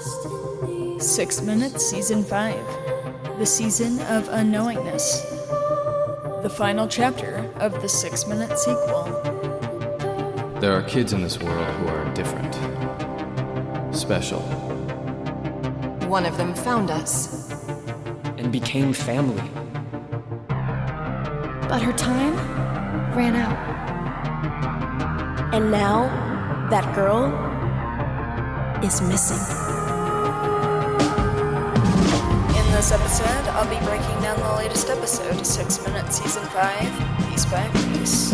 6 Minutes Season 5. The Season of Unknowingness. The final chapter of the 6 Minute sequel. There are kids in this world who are different. Special. One of them found us. And became family. But her time ran out. And now, that girl is missing. In this episode, I'll be breaking down the latest episode, 6 Minutes Season 5, piece by piece.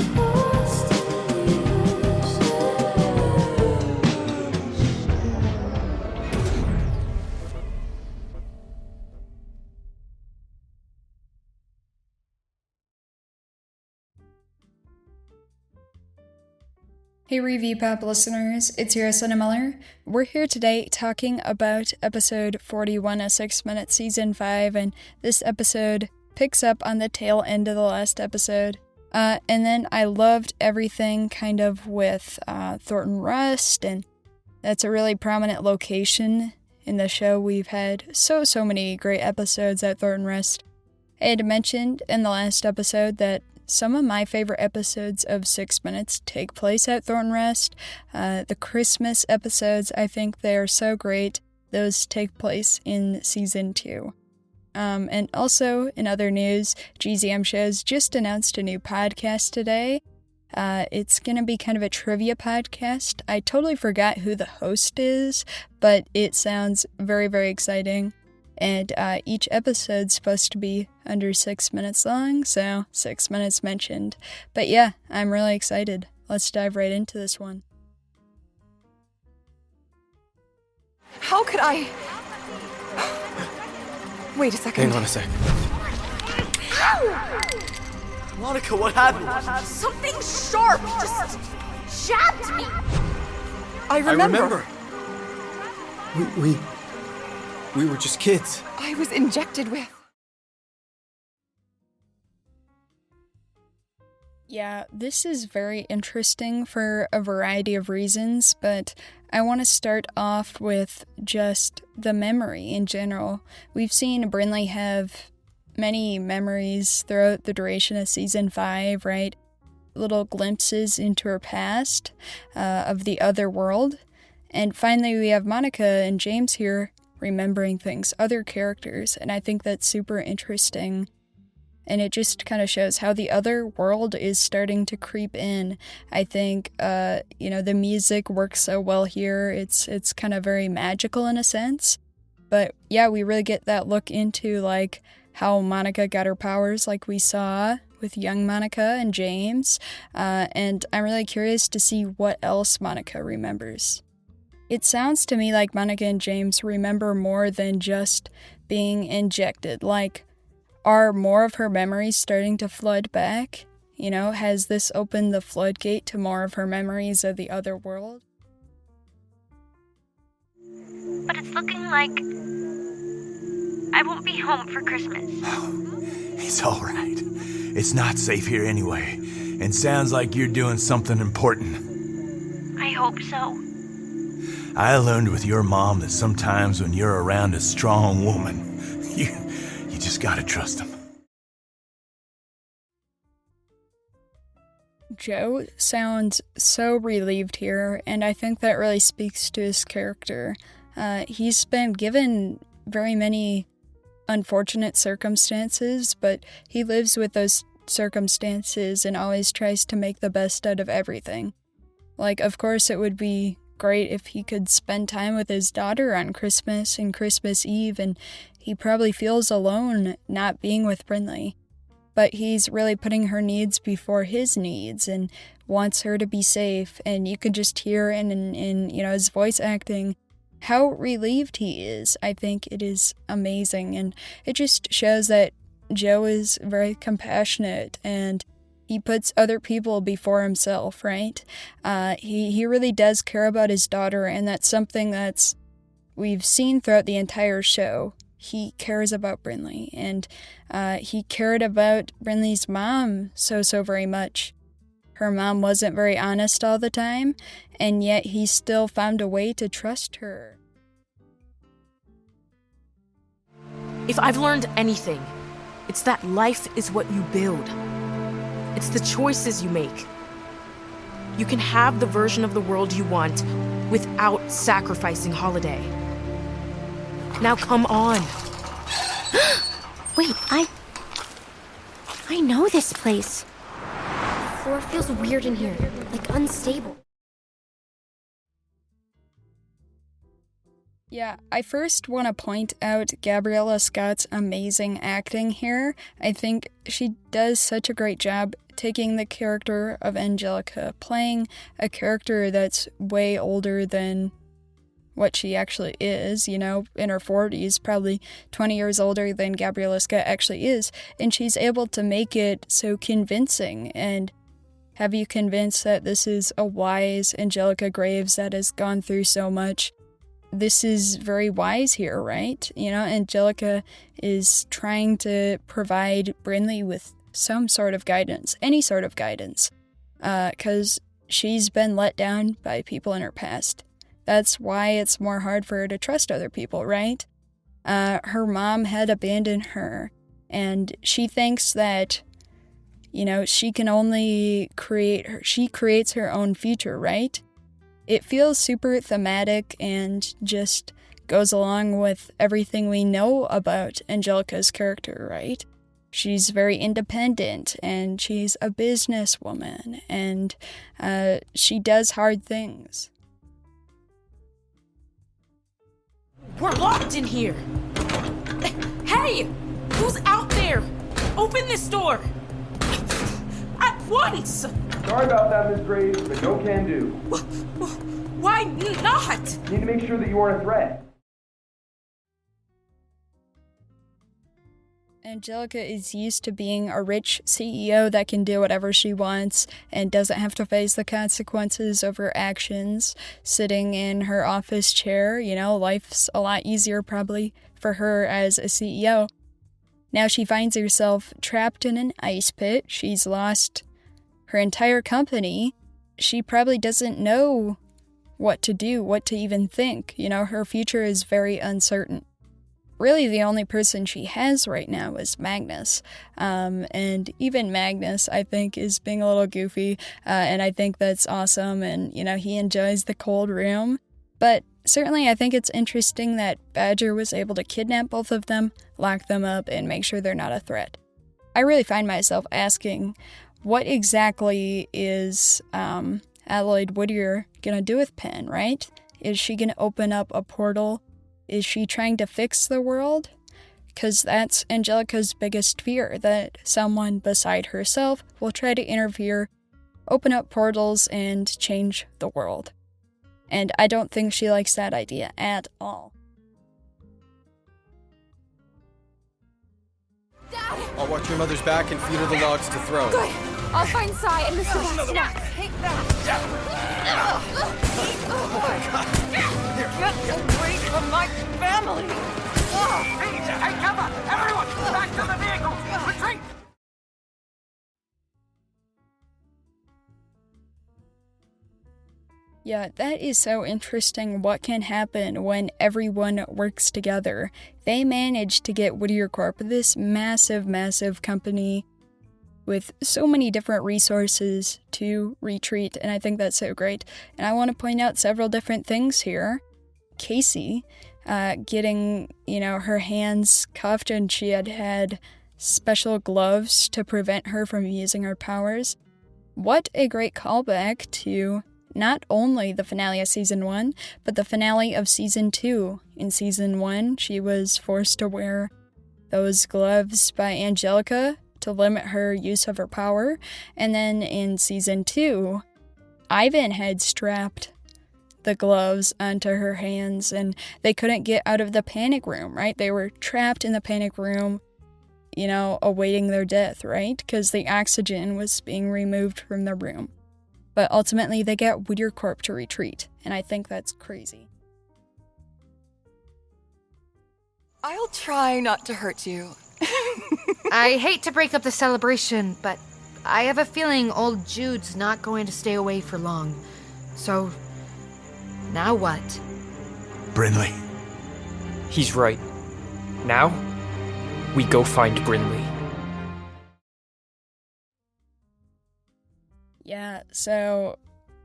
Hey Review Pop listeners, it's your Landon Mueller. We're here today talking about episode 41 of 6 Minutes Season 5, and this episode picks up on the tail end of the last episode. And then I loved everything kind of with Thornton Rust, and that's a really prominent location in the show. We've had so many great episodes at Thornton Rust. I had mentioned in the last episode that some of my favorite episodes of 6 Minutes take place at Thornton Rust. The Christmas episodes, I think they are so great. Those take place in Season 2. And also, in other news, GZM Shows just announced a new podcast today. It's going to be kind of a trivia podcast. I totally forgot who the host is, but it sounds very, very exciting. And each episode's supposed to be under 6 minutes long, so 6 minutes mentioned. But yeah, I'm really excited. Let's dive right into this one. How could I? Wait a second. Hang on a sec. Monica, what happened? Something sharp just jabbed me. I remember. We were just kids. I was injected with. Yeah, this is very interesting for a variety of reasons, but I want to start off with just the memory in general. We've seen Brinley have many memories throughout the duration of Season 5, right? Little glimpses into her past of the other world. And finally, we have Monica and James here remembering things, other characters, and I think that's super interesting. And it just kind of shows how the other world is starting to creep in. I think, the music works so well here. It's kind of very magical in a sense. But yeah, we really get that look into like how Monica got her powers, like we saw with young Monica and James. And I'm really curious to see what else Monica remembers. It sounds to me like Monica and James remember more than just being injected. Like, are more of her memories starting to flood back? You know, has this opened the floodgate to more of her memories of the other world? But it's looking like I won't be home for Christmas. It's all right. It's not safe here anyway, and sounds like you're doing something important. I hope so. I learned with your mom that sometimes when you're around a strong woman, you just gotta trust them. Joe sounds so relieved here, and I think that really speaks to his character. He's been given very many unfortunate circumstances, but he lives with those circumstances and always tries to make the best out of everything. Like, of course, it would be great if he could spend time with his daughter on Christmas and Christmas Eve, and he probably feels alone not being with Brinley. But he's really putting her needs before his needs and wants her to be safe, and you can just hear in his voice acting how relieved he is. I think it is amazing, and it just shows that Joe is very compassionate and he puts other people before himself, right? He really does care about his daughter, and that's something that's we've seen throughout the entire show. He cares about Brinley, and he cared about Brinley's mom so very much. Her mom wasn't very honest all the time, and yet he still found a way to trust her. If I've learned anything, it's that life is what you build. It's the choices you make. You can have the version of the world you want without sacrificing Holiday. Now come on. Wait, I know this place. The floor feels weird in here, like unstable. Yeah, I first want to point out Gabriella Scott's amazing acting here. I think she does such a great job taking the character of Angelica, playing a character that's way older than what she actually is, in her 40s, probably 20 years older than Gabriella Scott actually is, and she's able to make it so convincing and have you convinced that this is a wise Angelica Graves that has gone through so much. This is very wise here, right? Angelica is trying to provide Brinley with some sort of guidance, any sort of guidance, because she's been let down by people in her past. That's why it's more hard for her to trust other people, right? Her mom had abandoned her, and she thinks that, she can only she creates her own future, right? It feels super thematic and just goes along with everything we know about Angelica's character, right? She's very independent, and she's a businesswoman, and she does hard things. We're locked in here. Hey! Who's out there? Open this door! At once! Sorry about that, Miss Graves, but no can do. Why not? Need to make sure that you aren't a threat. Angelica is used to being a rich CEO that can do whatever she wants and doesn't have to face the consequences of her actions, sitting in her office chair. Life's a lot easier probably for her as a CEO. Now she finds herself trapped in an ice pit. She's lost her entire company. She probably doesn't know what to do, what to even think. Her future is very uncertain. Really, the only person she has right now is Magnus. And even Magnus, I think, is being a little goofy. And I think that's awesome. And, he enjoys the cold room. But certainly, I think it's interesting that Badger was able to kidnap both of them, lock them up, and make sure they're not a threat. I really find myself asking, what exactly is Adelaide Whittier going to do with Penn, right? Is she going to open up a portal? Is she trying to fix the world? Because that's Angelica's biggest fear, that someone beside herself will try to interfere, open up portals, and change the world. And I don't think she likes that idea at all. Dad! I'll watch your mother's back and feed her the logs to throw. Good! I'll find Sai and Mr. Bastard. Take that! Oh my God! Get away from my family! Hey, take cover! Everyone, back to the vehicle! Retreat! Yeah, that is so interesting what can happen when everyone works together. They managed to get Whittier Corp, this massive, massive company with so many different resources to retreat, and I think that's so great. And I want to point out several different things here. Casey, getting, her hands cuffed, and she had special gloves to prevent her from using her powers. What a great callback to not only the finale of Season 1, but the finale of Season 2. In Season 1, she was forced to wear those gloves by Angelica to limit her use of her power. And then in Season 2, Ivan had strapped the gloves onto her hands, and they couldn't get out of the panic room, right? They were trapped in the panic room, awaiting their death, right? Because the oxygen was being removed from the room. But ultimately, they get Whittier Corp to retreat, and I think that's crazy. I'll try not to hurt you. I hate to break up the celebration, but I have a feeling old Jude's not going to stay away for long. So, now what? Brinley. He's right. Now, we go find Brinley. Yeah, so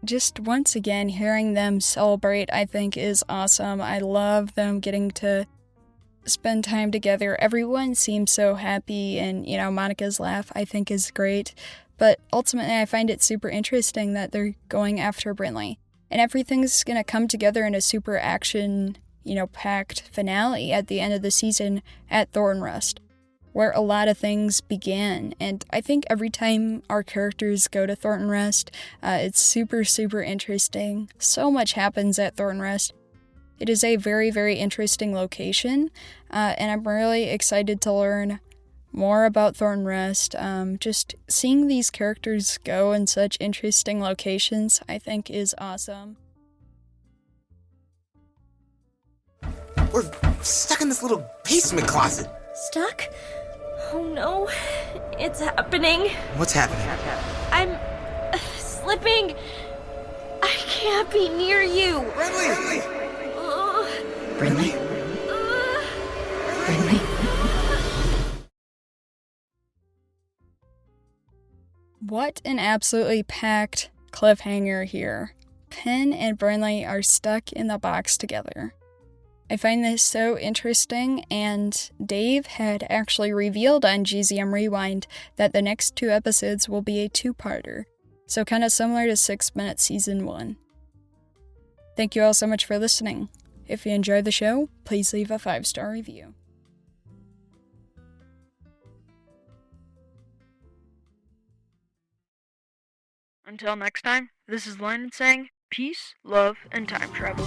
just once again, hearing them celebrate, I think, is awesome. I love them getting to spend time together. Everyone seems so happy, and, Monica's laugh, I think, is great. But ultimately, I find it super interesting that they're going after Brinley. And everything's going to come together in a super action, packed finale at the end of the season at Thornton Rust, where a lot of things began. And I think every time our characters go to Thornton Rust, it's super, super interesting. So much happens at Thornton Rust. It is a very, very interesting location, and I'm really excited to learn more about Thornton Rust. Just seeing these characters go in such interesting locations, I think, is awesome. We're stuck in this little basement closet. Stuck? Oh no, it's happening. What's happening? I'm slipping. I can't be near you. Brinley! Brinley? Brinley? What an absolutely packed cliffhanger here. Penn and Brinley are stuck in the box together. I find this so interesting, and Dave had actually revealed on GZM Rewind that the next 2 episodes will be a 2-parter, so kind of similar to 6 Minute Season 1. Thank you all so much for listening. If you enjoyed the show, please leave a 5-star review. Until next time, this is Landon saying peace, love, and time travel.